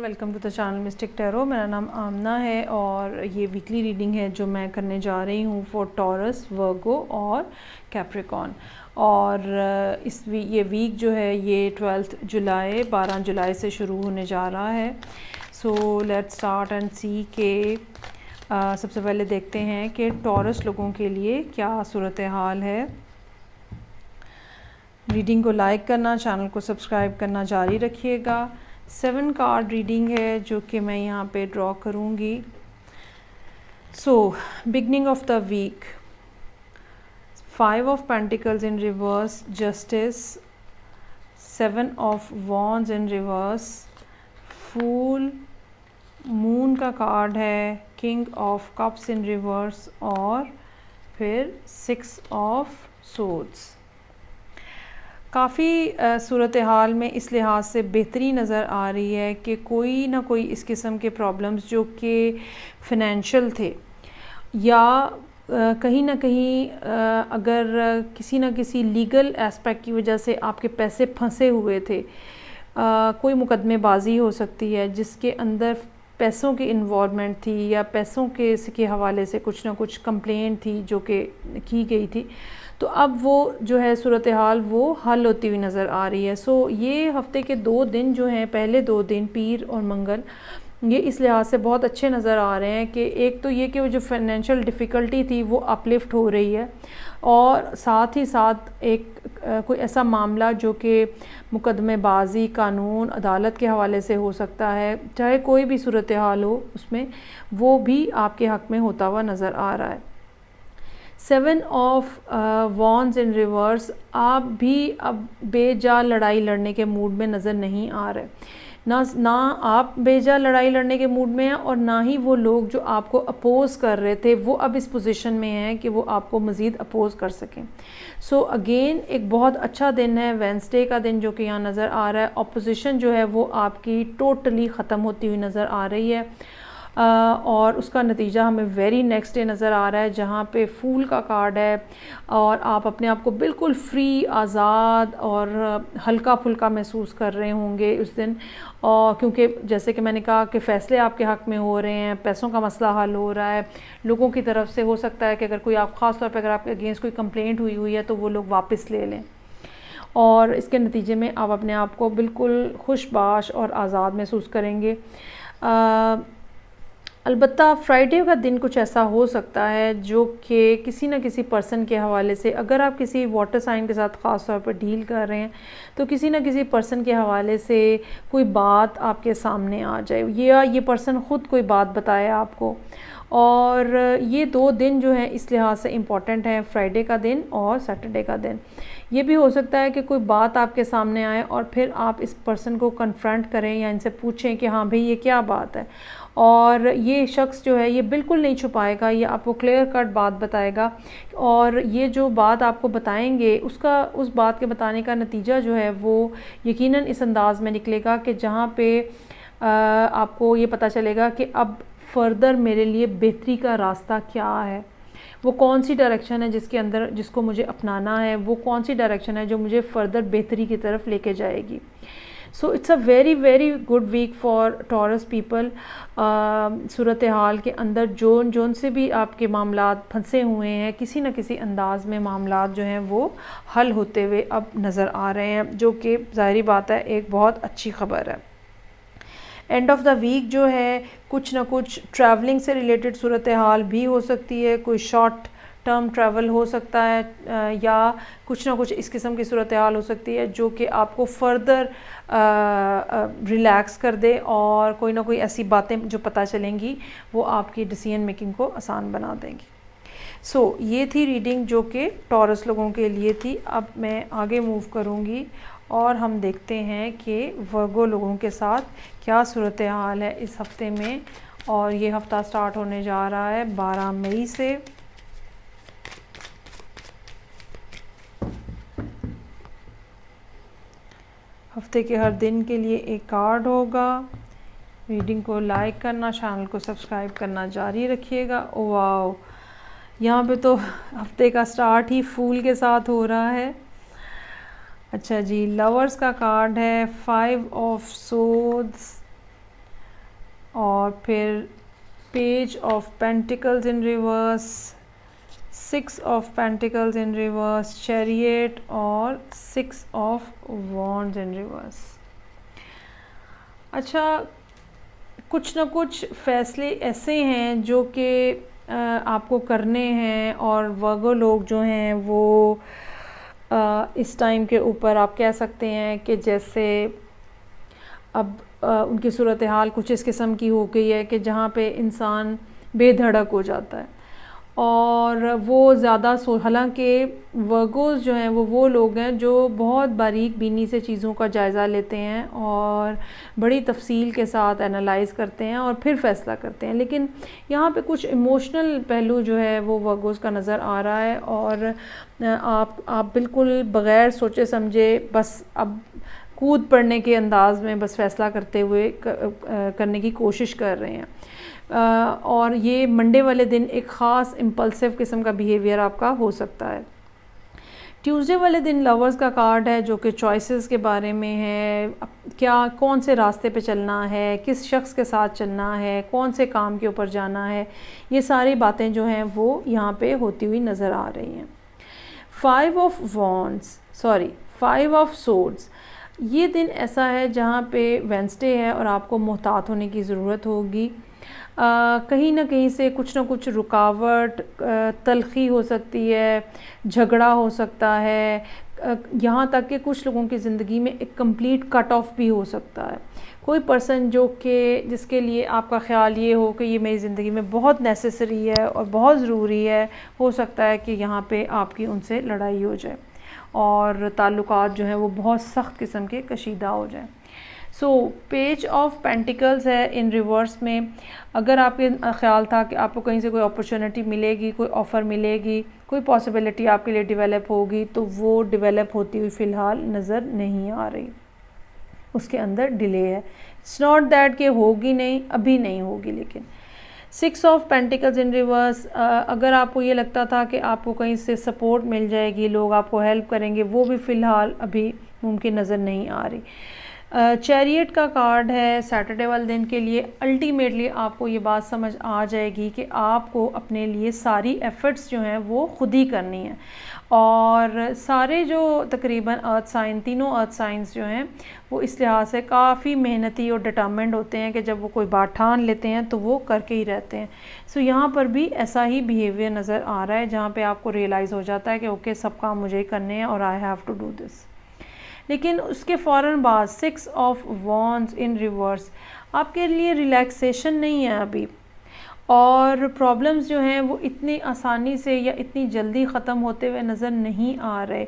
Welcome to the channel Mystic Tarot. मेरा नाम आमना है और ये वीकली रीडिंग है जो मैं करने जा रही हूँ फॉर टॉरस, वर्गो और कैप्रिकॉर्न। और ये वीक जो है ये 12 जुलाई से शुरू होने जा रहा है। सो लेट्स स्टार्ट एंड सी के सबसे पहले देखते हैं कि टॉरस लोगों के लिए क्या सूरत हाल है। रीडिंग को लाइक करना, चैनल को सब्सक्राइब करना जारी रखिएगा। 7 कार्ड रीडिंग है जो कि मैं यहाँ पे ड्रॉ करूँगी। So beginning of the week, 5 of pentacles in reverse, justice, 7 of wands in reverse, fool, moon का कार्ड है, king of cups in reverse और फिर 6 ऑफ सोर्ड्स। काफ़ी सूरत हाल में इस लिहाज से बेहतरी नज़र आ रही है कि कोई ना कोई इस किस्म के प्रॉब्लम्स जो कि फ़िनेंशियल थे या कहीं ना कहीं अगर किसी ना किसी लीगल एस्पेक्ट की वजह से आपके पैसे फंसे हुए थे, कोई मुकदमेबाजी हो सकती है जिसके अंदर पैसों की इन्वॉल्वमेंट थी या पैसों के हवाले से कुछ ना कुछ कंप्लेंट थी जो कि की गई थी, तो अब वो जो है सूरत हाल वो हल होती हुई नज़र आ रही है। सो ये हफ्ते के 2 दिन जो हैं, पहले 2 दिन पीर और मंगल, ये इस लिहाज से बहुत अच्छे नज़र आ रहे हैं कि एक तो ये कि वो जो फाइनेंशियल डिफ़िकल्टी थी वो अपलिफ्ट हो रही है और साथ ही साथ एक कोई ऐसा मामला जो कि मुकदमेबाजी, कानून, अदालत के हवाले से हो सकता है, चाहे कोई भी सूरत हाल हो उसमें, वो भी आपके हक़ में होता हुआ नज़र आ रहा है। 7 ऑफ वॉन्ड्स इन रिवर्स, आप भी अब बेजा लड़ाई लड़ने के मूड में नज़र नहीं आ रहे। ना आप बेजा लड़ाई लड़ने के मूड में हैं और ना ही वो लोग जो आपको अपोज़ कर रहे थे वो अब इस पोजीशन में हैं कि वो आपको मज़ीद अपोज़ कर सकें। सो अगेन एक बहुत अच्छा दिन है, वेंसडे का दिन जो कि यहाँ नज़र आ रहा है। अपोजिशन जो है वो आपकी टोटली ख़त्म होती हुई नज़र आ रही है और उसका नतीजा हमें वेरी नेक्स्ट डे नज़र आ रहा है जहाँ पे फूल का कार्ड है और आप अपने आप को बिल्कुल फ्री, आज़ाद और हल्का फुल्का महसूस कर रहे होंगे उस दिन। और क्योंकि जैसे कि मैंने कहा कि फ़ैसले आपके हक़ में हो रहे हैं, पैसों का मसला हल हो रहा है, लोगों की तरफ से हो सकता है कि अगर कोई आप ख़ास तौर पर अगर आपके अगेंस्ट कोई कंप्लेंट हुई है तो वो लोग वापस ले लें और इसके नतीजे में आप अपने आप को बिल्कुल खुशबाश और आज़ाद महसूस करेंगे। अलबत्ता फ्राइडे का दिन कुछ ऐसा हो सकता है जो कि किसी न किसी पर्सन के हवाले से, अगर आप किसी वाटर साइन के साथ ख़ास तौर पर डील कर रहे हैं तो किसी न किसी पर्सन के हवाले से कोई बात आपके सामने आ जाए या ये पर्सन ख़ुद कोई बात बताए आपको। और ये 2 दिन जो हैं इस लिहाज से इम्पॉर्टेंट हैं, फ्राइडे का दिन और सैटरडे का दिन। ये भी हो सकता है कि कोई बात आपके सामने आए और फिर आप इस पर्सन को कन्फ्रंट करें या इनसे पूछें कि हाँ भाई ये क्या बात है, और ये शख्स जो है ये बिल्कुल नहीं छुपाएगा, ये आपको क्लियर कट बात बताएगा और ये जो बात आपको बताएंगे उस बात के बताने का नतीजा जो है वो यकीनन इस अंदाज में निकलेगा कि जहाँ पे आपको ये पता चलेगा कि अब फ़र्दर मेरे लिए बेहतरी का रास्ता क्या है, वो कौन सी डायरेक्शन है जिसको मुझे अपनाना है, वो कौन सी डायरेक्शन है जो मुझे फ़र्दर बेहतरी की तरफ लेके जाएगी। So it's a very very good week for Taurus people. सूरत हाल के अंदर जोन से भी आपके मामलात फंसे हुए हैं, किसी न किसी अंदाज में मामलात जो हैं वो हल होते हुए अब नज़र आ रहे हैं, जो कि ज़ाहिरी बात है एक बहुत अच्छी ख़बर है। एंड ऑफ द वीक जो है कुछ ना कुछ ट्रैवलिंग से रिलेटेड सूरत हाल भी हो सकती है, कोई शॉर्ट टर्म ट्रैवल हो सकता है या कुछ ना कुछ इस किस्म की सूरत हाल हो सकती है जो कि आपको फ़र्दर रिलैक्स कर दे और कोई ना कोई ऐसी बातें जो पता चलेंगी वो आपकी डिसीजन मेकिंग को आसान बना देंगी। सो ये थी रीडिंग जो कि टॉरस लोगों के लिए थी। अब मैं आगे मूव करूँगी और हम देखते हैं कि वर्गो लोगों के साथ क्या सूरत हाल है इस हफ़्ते में। और ये हफ़्ता स्टार्ट होने जा रहा है 12 मई से। हफ्ते के हर दिन के लिए एक कार्ड होगा। रीडिंग को लाइक करना, चैनल को सब्सक्राइब करना जारी रखिएगा। वाओ, यहाँ पे तो हफ्ते का स्टार्ट ही फूल के साथ हो रहा है। अच्छा जी, लवर्स का कार्ड है, 5 ऑफ सोर्ड्स, और फिर page of pentacles in reverse, 6 of pentacles in reverse, chariot और 6 ऑफ वॉन्ड्स इन रिवर्स। अच्छा, कुछ ना कुछ फैसले ऐसे हैं जो कि आपको करने हैं, और वर्गो लोग जो हैं वो इस टाइम के ऊपर आप कह सकते हैं कि जैसे अब उनकी सूरत हाल कुछ इस किस्म की हो गई है कि जहाँ पे इंसान बेधड़क हो जाता है, और वो ज़्यादा हालांकि वर्गोस जो हैं वो लोग हैं जो बहुत बारीक बीनी से चीज़ों का जायज़ा लेते हैं और बड़ी तफसील के साथ एनालाइज़ करते हैं और फिर फ़ैसला करते हैं, लेकिन यहाँ पे कुछ इमोशनल पहलू जो है वो वर्गोस का नज़र आ रहा है, और आप बिल्कुल बग़ैर सोचे समझे बस अब कूद पड़ने के अंदाज़ में बस फ़ैसला करते हुए करने की कोशिश कर रहे हैं। और ये मंडे वाले दिन एक ख़ास इम्पल्सिव किस्म का बिहेवियर आपका हो सकता है। ट्यूसडे वाले दिन लवर्स का कार्ड है जो कि चॉइसेस के बारे में है, क्या कौन से रास्ते पे चलना है, किस शख्स के साथ चलना है, कौन से काम के ऊपर जाना है, ये सारी बातें जो हैं वो यहाँ पे होती हुई नज़र आ रही हैं। 5 ऑफ सोर्ड्स, ये दिन ऐसा है जहाँ पे वेंसडे है और आपको मोहतात होने की ज़रूरत होगी। कहीं ना कहीं से कुछ ना कुछ रुकावट, तलखी हो सकती है, झगड़ा हो सकता है, यहाँ तक कि कुछ लोगों की ज़िंदगी में एक कंप्लीट कट ऑफ भी हो सकता है। कोई पर्सन जिसके लिए आपका ख़्याल ये हो कि ये मेरी ज़िंदगी में बहुत नेसेसरी है और बहुत ज़रूरी है, हो सकता है कि यहाँ पे आपकी उनसे लड़ाई हो जाए और ताल्लुकात जो हैं वो बहुत सख्त किस्म के कशीदा हो जाए। पेज ऑफ पेंटिकल्स है इन रिवर्स में। अगर आपके ख़्याल था कि आपको कहीं से कोई अपॉर्चुनिटी मिलेगी, कोई ऑफ़र मिलेगी, कोई पॉसिबिलिटी आपके लिए डेवलप होगी, तो वो डेवलप होती हुई फ़िलहाल नज़र नहीं आ रही, उसके अंदर डिले है। इट्स नॉट दैट कि होगी नहीं, अभी नहीं होगी, लेकिन 6 ऑफ पेंटिकल्स इन रिवर्स, अगर आपको ये लगता था कि आपको कहीं से सपोर्ट मिल जाएगी, लोग आपको हेल्प करेंगे, वो भी फ़िलहाल अभी मुमकिन नज़र नहीं आ रही। चैरियट का कार्ड है सैटरडे वाले दिन के लिए। अल्टीमेटली आपको ये बात समझ आ जाएगी कि आपको अपने लिए सारी एफ़र्ट्स जो हैं वो ख़ुद ही करनी है, और सारे जो तकरीबन अर्थ साइन, तीनों अर्थ साइंस जो हैं वो इस लिहाज से काफ़ी मेहनती और डिटरमिन्ड होते हैं कि जब वो कोई बात ठान लेते हैं तो वो करके ही रहते हैं। यहाँ पर भी ऐसा ही बिहेवियर नज़र आ रहा है जहाँ पे आपको रियलाइज़ हो जाता है कि ओके, सब काम मुझे ही करने हैं और I have to do this. लेकिन उसके फ़ौरन बाद 6 ऑफ वॉन्ड्स इन रिवर्स, आपके लिए रिलैक्सेशन नहीं है अभी, और प्रॉब्लम्स जो हैं वो इतनी आसानी से या इतनी जल्दी ख़त्म होते हुए नज़र नहीं आ रहे।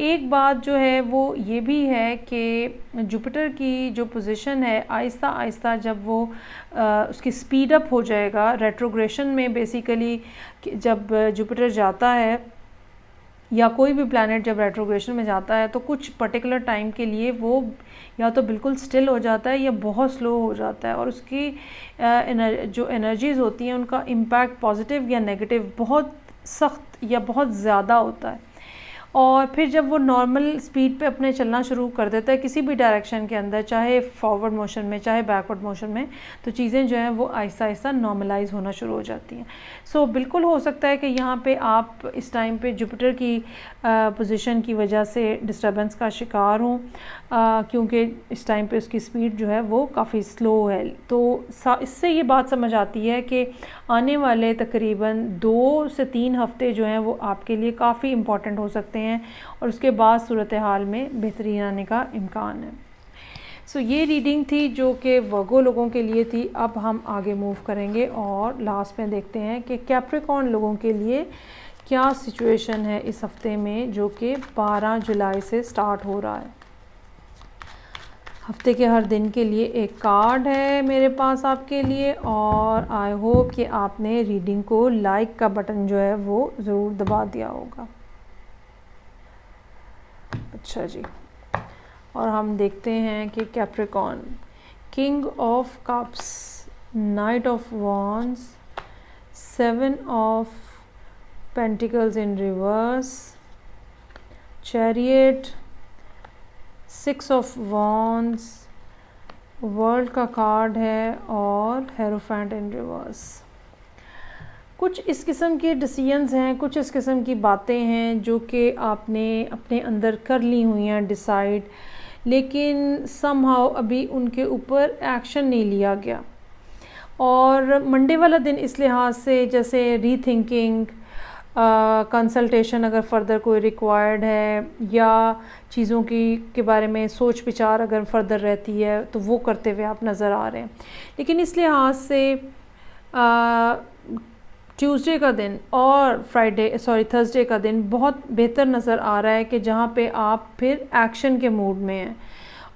एक बात जो है वो ये भी है कि जुपिटर की जो पोजीशन है, आहिस्ता आहिस्ता जब वो उसकी स्पीड अप हो जाएगा रेट्रोग्रेशन में, बेसिकली जब जुपिटर जाता है या कोई भी प्लैनेट जब रेट्रोग्रेशन में जाता है तो कुछ पर्टिकुलर टाइम के लिए वो या तो बिल्कुल स्टिल हो जाता है या बहुत स्लो हो जाता है, और उसकी जो एनर्जीज़ होती हैं उनका इम्पैक्ट पॉजिटिव या नेगेटिव बहुत सख्त या बहुत ज़्यादा होता है। और फिर जब वो नॉर्मल स्पीड पे अपने चलना शुरू कर देता है किसी भी डायरेक्शन के अंदर, चाहे फॉरवर्ड मोशन में चाहे बैकवर्ड मोशन में, तो चीज़ें जो हैं वो आहिस्ता आहिस्ता नॉर्मलाइज होना शुरू हो जाती हैं। बिल्कुल हो सकता है कि यहाँ पे आप इस टाइम पे जुपिटर की पोजीशन की वजह से डिस्टर्बेंस का शिकार हों, क्योंकि इस टाइम पे उसकी स्पीड जो है वो काफ़ी स्लो है। तो इससे ये बात समझ आती है कि आने वाले तकरीबन 2 से 3 हफ़्ते जो हैं वो आपके लिए काफ़ी इम्पॉर्टेंट हो सकते हैं, और उसके बाद सूरत हाल में बेहतरीन आने का इम्कान है। ये रीडिंग थी जो कि वर्गो लोगों के लिए थी। अब हम आगे मूव करेंगे और लास्ट में देखते हैं कि कैप्रिकॉर्न लोगों के लिए क्या सिचुएशन है इस हफ्ते में, जो कि 12 जुलाई से स्टार्ट हो रहा है। हफ्ते के हर दिन के लिए एक कार्ड है मेरे पास आपके लिए, और आई होप कि आपने रीडिंग को लाइक का बटन जो है वो ज़रूर दबा दिया होगा। अच्छा जी, और हम देखते हैं कि Capricorn, king of cups, night of wands, 7 of pentacles in reverse, chariot, 6 of wands, world का कार्ड है और हेरोफेंट इन रिवर्स। कुछ इस किस्म के डिसीजंस हैं, कुछ इस किस्म की बातें हैं जो कि आपने अपने अंदर कर ली हुई हैं डिसाइड, लेकिन समहाउ अभी उनके ऊपर एक्शन नहीं लिया गया। और मंडे वाला दिन इस लिहाज से जैसे रीथिंकिंग, कंसल्टेशन अगर फ़र्दर कोई रिक्वायर्ड है, या चीज़ों की के बारे में सोच विचार अगर फ़र्दर रहती है तो वो करते हुए आप नज़र आ रहे हैं। लेकिन इस लिहाज से ट्यूसडे का दिन और थर्सडे का दिन बहुत बेहतर नज़र आ रहा है कि जहाँ पे आप फिर एक्शन के मूड में हैं,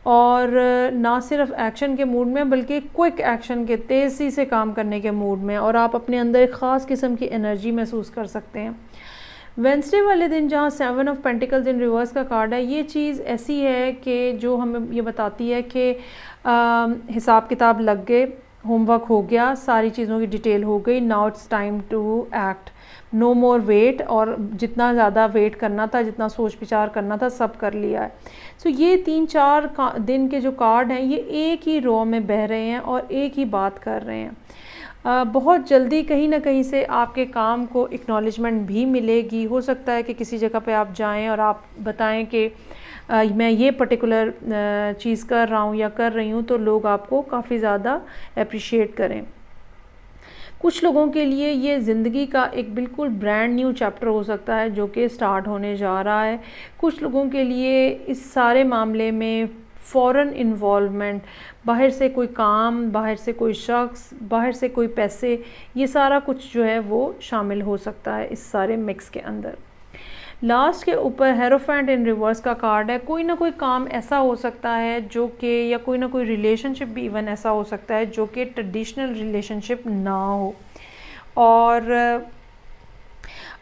और ना सिर्फ एक्शन के मूड में बल्कि क्विक एक्शन के, तेज़ी से काम करने के मूड में, और आप अपने अंदर एक ख़ास किस्म की एनर्जी महसूस कर सकते हैं। वेंसडे वाले दिन जहाँ 7 ऑफ पेंटिकल्स इन रिवर्स का कार्ड है, ये चीज़ ऐसी है कि जो हमें ये बताती है कि हिसाब किताब लग गए, होमवर्क हो गया, सारी चीज़ों की डिटेल हो गई, now it's time to act, no more wait, और जितना ज़्यादा वेट करना था, जितना सोच विचार करना था, सब कर लिया है। सो ये 3-4 दिन के जो कार्ड हैं ये एक ही रो में बह रहे हैं और एक ही बात कर रहे हैं। बहुत जल्दी कहीं ना कहीं से आपके काम को एक्नॉलेजमेंट भी मिलेगी। हो सकता है कि किसी जगह पे आप जाएं और आप बताएं कि मैं ये पर्टिकुलर चीज़ कर रहा हूँ या कर रही हूँ, तो लोग आपको काफ़ी ज़्यादा अप्रिशिएट करें। कुछ लोगों के लिए ये ज़िंदगी का एक बिल्कुल ब्रांड न्यू चैप्टर हो सकता है जो कि स्टार्ट होने जा रहा है। कुछ लोगों के लिए इस सारे मामले में फ़ौरन इन्वॉल्वमेंट, बाहर से कोई काम, बाहर से कोई शख्स, बाहर से कोई पैसे, ये सारा कुछ जो है वो शामिल हो सकता है इस सारे मिक्स के अंदर। लास्ट के ऊपर हेरोफेंट इन रिवर्स का कार्ड है। कोई ना कोई काम ऐसा हो सकता है जो कि, या कोई ना कोई रिलेशनशिप भी इवन ऐसा हो सकता है जो कि ट्रेडिशनल रिलेशनशिप ना हो, और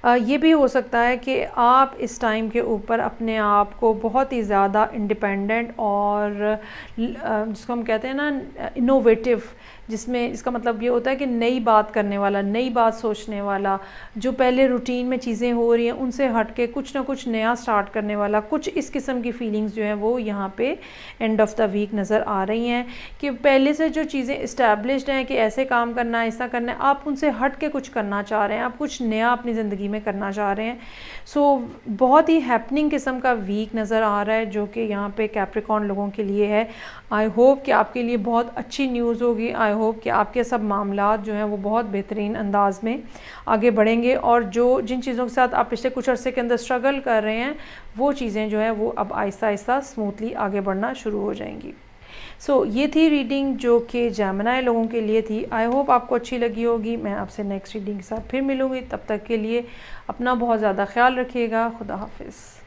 ये भी हो सकता है कि आप इस टाइम के ऊपर अपने आप को बहुत ही ज़्यादा इंडिपेंडेंट और जिसको हम कहते हैं ना इनोवेटिव, जिसमें इसका मतलब ये होता है कि नई बात करने वाला, नई बात सोचने वाला, जो पहले रूटीन में चीज़ें हो रही हैं उनसे हट के कुछ ना कुछ नया स्टार्ट करने वाला, कुछ इस किस्म की फीलिंग्स जो हैं वो यहाँ पे एंड ऑफ द वीक नज़र आ रही हैं कि पहले से जो चीज़ें इस्टेब्लिश्ड हैं कि ऐसे काम करना है, ऐसा करना है, आप उनसे हट के कुछ करना चाह रहे हैं, आप कुछ नया अपनी ज़िंदगी में करना चाह रहे हैं। सो बहुत ही हैपनिंग किस्म का वीक नज़र आ रहा है जो कि यहाँ पे कैप्रिकॉर्न लोगों के लिए है। आई होप कि आपके लिए बहुत अच्छी न्यूज़ होगी। आई होप कि आपके सब मामलात जो हैं वो बहुत बेहतरीन अंदाज में आगे बढ़ेंगे, और जिन चीज़ों के साथ आप पिछले कुछ अरसे के अंदर स्ट्रगल कर रहे हैं वो चीज़ें जो हैं वो अब आहिस्ता आहिस्ता स्मूथली आगे बढ़ना शुरू हो जाएंगी। सो ये थी रीडिंग जो कि जेमिनी लोगों के लिए थी। आई होप आपको अच्छी लगी होगी। मैं आपसे नेक्स्ट रीडिंग के साथ फिर मिलूँगी। तब तक के लिए अपना बहुत ज़्यादा ख्याल रखिएगा। खुदा हाफिज़।